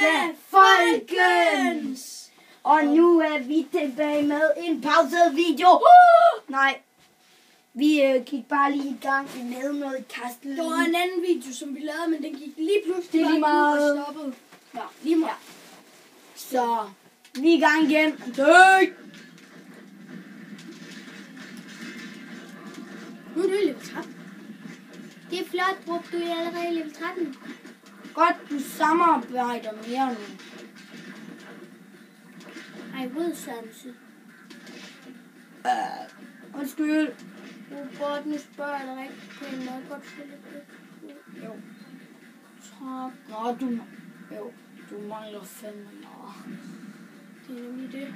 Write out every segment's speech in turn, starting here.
Ja, folkens! Og nu er vi tilbage med en pauset video. Nej, vi gik bare lige i gang med noget kastel. Det var en anden video, som vi lavede, men den gik lige pludselig. Det er lige meget. Og stoppede. Ja, lige meget. Ja. Så, vi er i gang igen. Død! Nu er du level 13. Det er flot, brugte du allerede level 13. Godt, du samarbejder mere nu. Ej, rød samse. Undskyld. Robot, nu spørger jeg dig rigtig på en måde. Godt spille det. Jo. Tak. Nå, du mangler fandme meget. Det er nemlig det.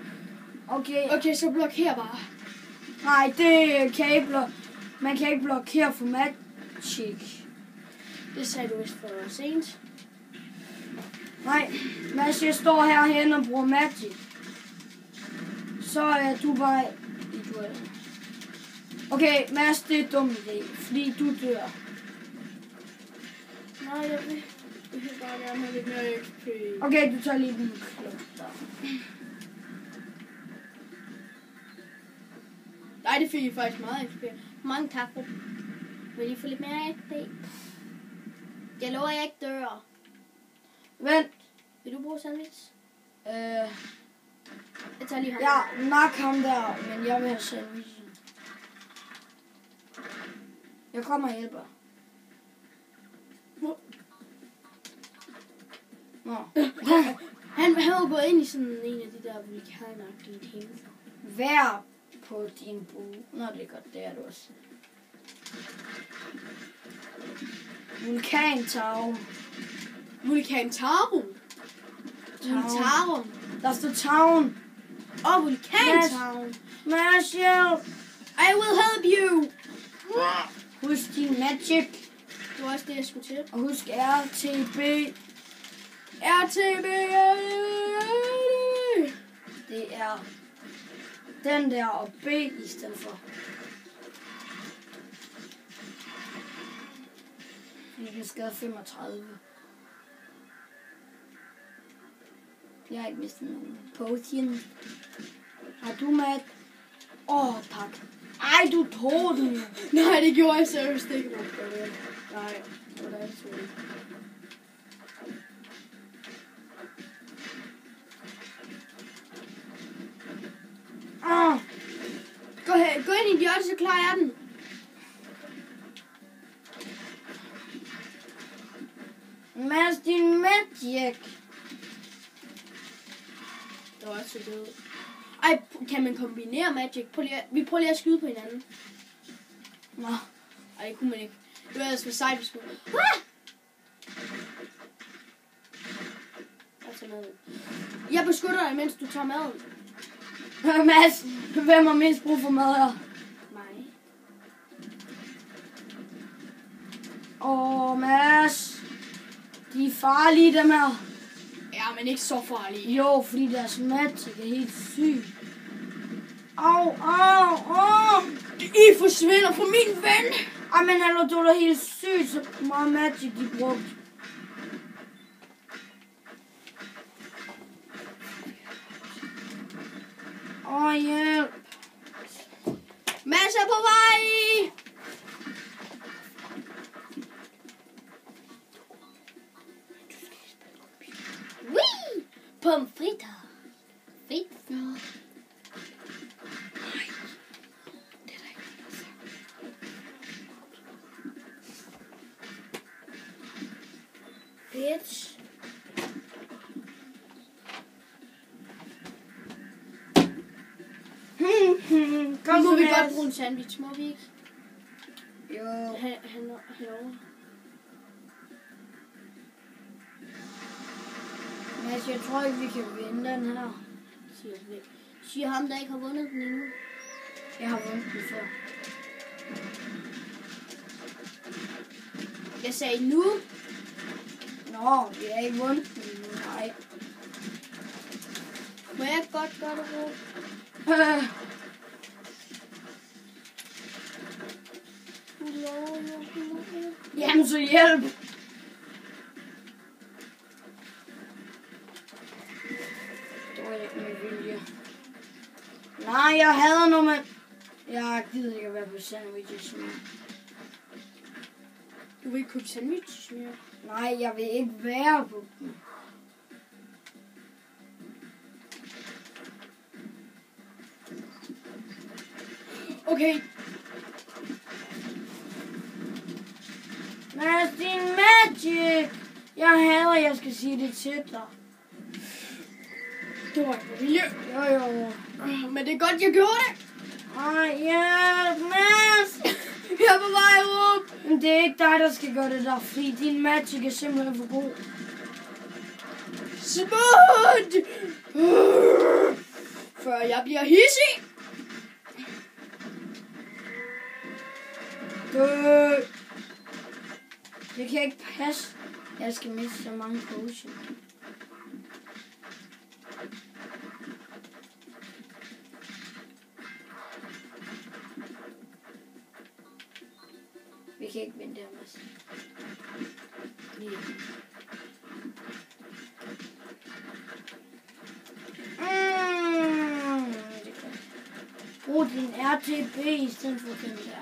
Okay. Okay, så blokér bare. Nej, det kan ikke man kan ikke blokere for Magic. Det sagde du vist for sent. Nej, Mads, jeg står herhen og bruger Magic. Så er du bare i duel. Okay, Mads, det er en dum idé, fordi du dør. Nej, jeg vil bare gerne have lidt mere XP. Okay, du tager lige den klub der. Nej, det fik I faktisk meget XP. Mange tak, bro. Vil I få lidt mere XP? Jeg lover, jeg ikke dør. Vent. Vil du bruge sandwich? Jeg tager lige ham. Ja, nok ham der, men jeg vil have sandwichen. Jeg kommer og hjælper. Nå. Han var gået ind i sådan en af de der vulkanagtige ting. Vær på din bue. Nå, det er godt, det er du også. Vulkantarum. Vulkantarum? Vulkantarum? Der står town. Vulkantarum. Mads, hjælp. I will help you. Husk din magic. Det var også det, jeg skulle til. Og husk RTB. RTB. Det er den der og B i stedet for. Vi skal have 35. Jeg har ikke mistet nogen potion. Har du med? Tak. Ej, du tog den jo. Nej, det gjorde jeg seriøst ikke. Nej, det var da ikke så. Gå ind i en hjørne, så klarer jeg den. Mads, din magic. Det var også så død. Ej, kan man kombinere magic? Vi prøver lige at skyde på hinanden. Nå. Ej, det kunne man ikke. Det var ellers for sejt, vi skulle. Jeg beskytter dig, mens du tager maden. Mads, hvem har mindst brug for mad her? Mig. Mads. De er farlige, dem her. Ja, men ikke så farlige. Jo, fordi deres magic er helt syg. Au. I forsvinder fra min ven. Ej, men hallo, du er da helt syg, så meget magic de brugt. Hjælp. Mads er på vej. Wee! Pomfritter. Fedt. Bitch. Kom nu må vi Mads. godt bruge en sandwich, må vi ikke? Jo. Han lover. Mads, jeg tror ikke, vi kan vinde den her. Siger ham, der ikke har vundet den endnu. Jeg har vundet den før. Jeg sagde nu. Nå, vi har ikke vundet den endnu. Nej. Må jeg godt gøre det, bro? Jamen, så hjælp. gjorde jeg ikke med vilje. Nej, jeg hader nu, men... Jeg gider ikke at være på sandwiches mere. Du vil ikke købe sandwiches mere? Nej, jeg vil ikke være på dem. Okay. Mads, din magic! Jeg hader, jeg skal sige det til dig. Det var ikke med vilje. Jo. Men det er godt, jeg gjorde det. Ej, hjælp, Mads! Jeg er på vej op. Men det er ikke dig, der skal gøre det der, fordi din magic er simpelthen for god. Smut! Før jeg bliver hissig. Det kan ikke passe. Jeg skal miste så mange potions. Vi kan ikke vinde det her, Mads. Brug din RTP i stedet for den der.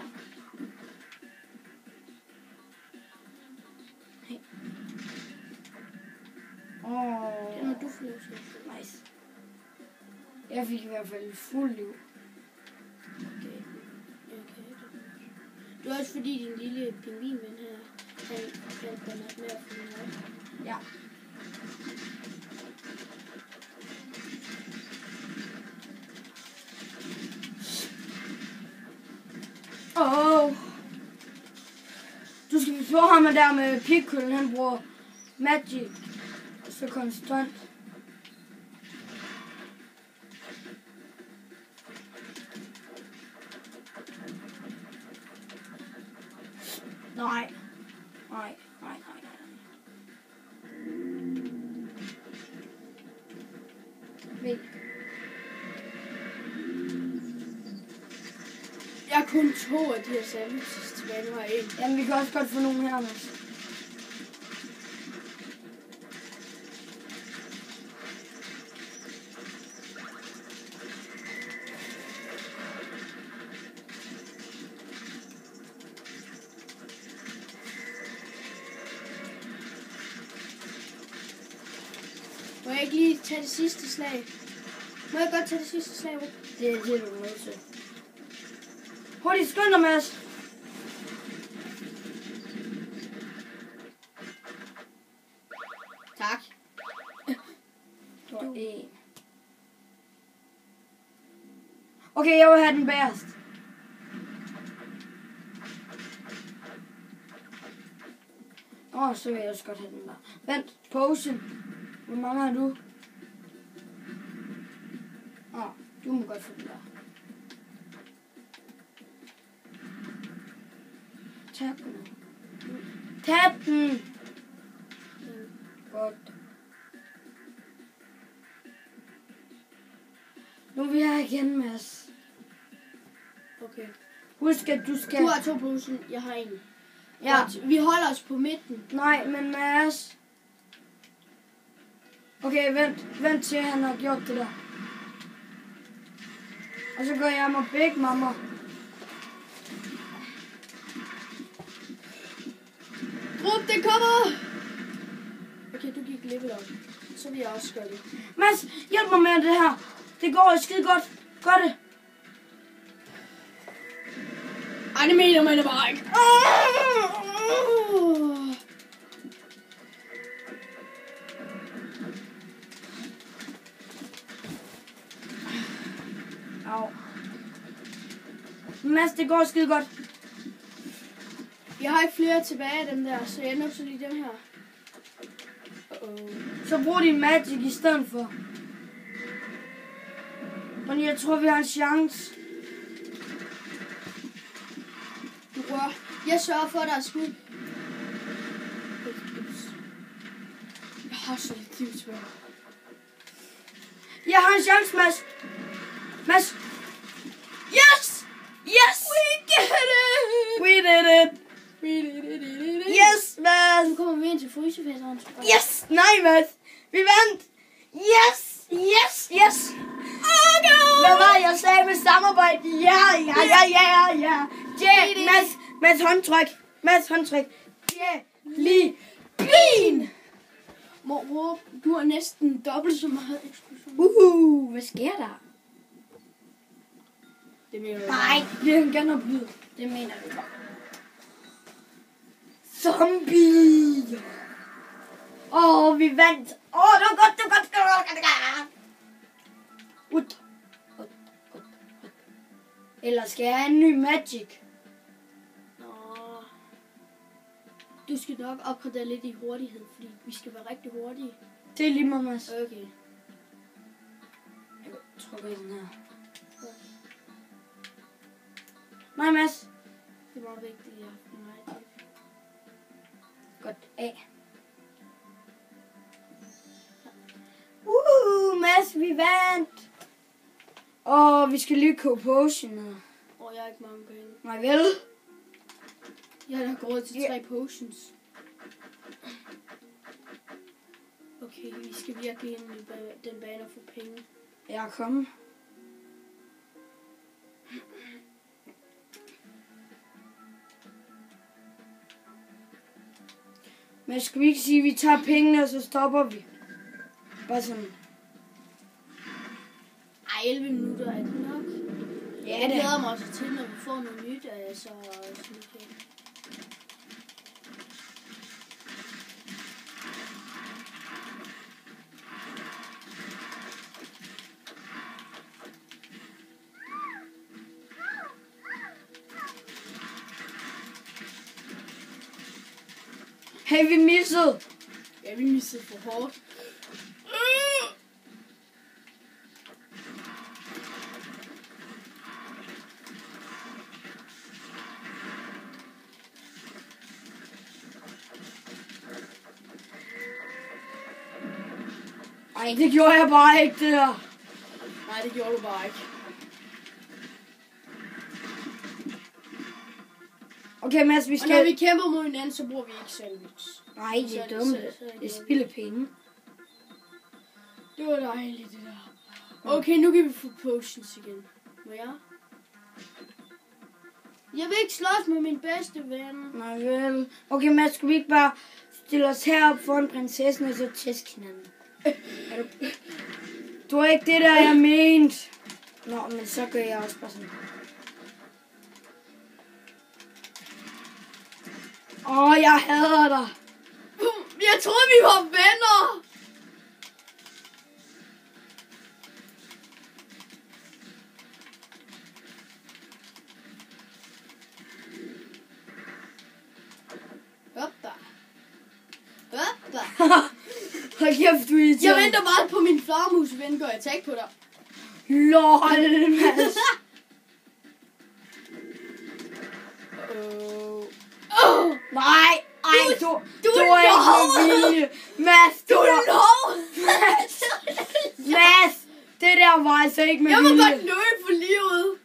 Den har du fået. Nice. Jeg fik i hvert fald fuld liv. Okay. Det er også fordi din lille pingvinven her, han kommer med at finde op. Ja. Du skal slå ham der med pigkøllen, han bruger magic. Så konstant. Nej. Væk. Jeg har kun 2 af de her sandwiches tilbage, nu har jeg 1. Jamen, vi kan også godt få nogen her, Mads. Må jeg ikke lige tage det sidste slag? Må jeg godt tage det sidste slag? Det er det, du er nødt til. Hurtigt, skynd dig, Mads. Tak. Du er en. Okay, jeg vil have den bagerst. Så vil jeg også godt have den der. Vent, potion. Hvor mange har du? Du må godt få den der. Tag den. Tag den! Godt. Nu vil jeg igen, Mads. Okay. Husk, at du skal... Du har 2 posen, jeg har 1. Ja. Godt. Vi holder os på midten. Nej, men Mads... Okay, vent til han har gjort det der. Og så går jeg med Big Mama. Rup, det kommer! Okay, du gik level op. Så vil jeg også gøre det. Mads, hjælp mig med det her. Det går skide godt. Gør det. Ej, det mener man bare ikke. Au. Mads, det går skide godt. Jeg har ikke flere tilbage af dem der, så jeg er nødt til lige dem her. Så brug din magic i stedet for. Men jeg tror, vi har en chance. Du rører. Jeg sørger for, at der er skud. Jeg har så lidt liv tilbage. Jeg har en chance, Mads. Mads. Yes! Yes! We get it! We did it! We did it! Yes, Mads! Nu kommer vi ind til frysefætteren. Yes! Nej, Mads! Vi vandt! Yes! Yes! Hvad var det, jeg sagde med samarbejde? Ja. Mads håndtryk. Ja, lige bin! Mor, du har næsten dobbelt så meget eksplosion. Hvad sker der? Det mener du. Nej, det er en genoplyd. Det mener du bare. Zombie! Vi vandt. Det var godt. Ud. Eller skal jeg have en ny magic? Nå. Du skal nok opgradere lidt i hurtighed, fordi vi skal være rigtig hurtige. Det er lige meget, Mads. Okay. Jeg trykker i den her. Nej, Mads. Det var vigtigt, ja. Nej. Godt af. Mads, vi vandt. Vi skal lige købe potioner. Jeg har ikke mange penge. Nej, vel? Jeg har nok råd til 3 potions. Okay, vi skal virkelig ind i den bane og få penge. Jeg er kommet. Men skal vi ikke sige, at vi tager pengene, og så stopper vi? Bare sådan. 11 minutter er det nok. Ja, Jeg glæder mig også til, når vi får noget nyt, så okay. Hey, vi missede. Ja, vi missede for hårdt. Ej, det gjorde jeg bare ikke, det der. Nej, det gjorde du bare ikke. Okay, Mads, vi Og skal... når vi kæmper mod hinanden, så bruger vi ikke sandwich. Nej, det er dumt. Det spilder penge. Det var dejligt, det der. Okay, nu kan vi få potions igen. Må jeg? Jeg vil ikke slås med min bedste ven. Nej, vel. Okay, Mads, skal vi ikke bare stille os herop foran prinsessen, og så tæske hinanden? Du var ikke det der, jeg mente. Nå, men så gør jeg også bare sådan. Jeg hader dig. Jeg troede, vi var venner. Hoppa. Hold kæft, du er irriterende. Jeg venter bare på min flagermus-ven, går jeg tag på dig. LOL, Mads. Nej, du er ikke med vilje. Mads, du er lov. Mads, det der var altså ikke med vilje. Jeg må godt løbe for livet.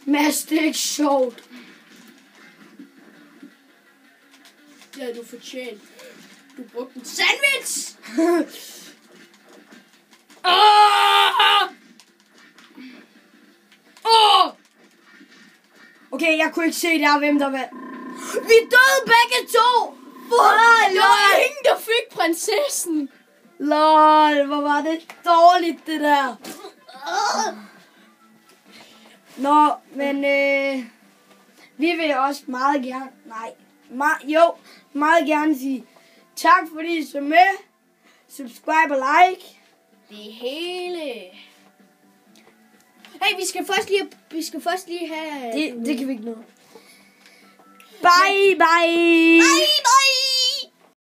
Mads, det er ikke sjovt. Det havde du fortjent. Du brugte en sandwich. Okay, jeg kunne ikke se der, hvem der var. Vi døde begge to! Det var ingen, der fik prinsessen. LOL, hvor var det dårligt, det der. Nå, men vi vil også meget gerne, meget gerne sige tak, fordi I så med. Subscribe og like. Det hele. Hey, vi skal først lige have... Det kan vi ikke nå. Bye.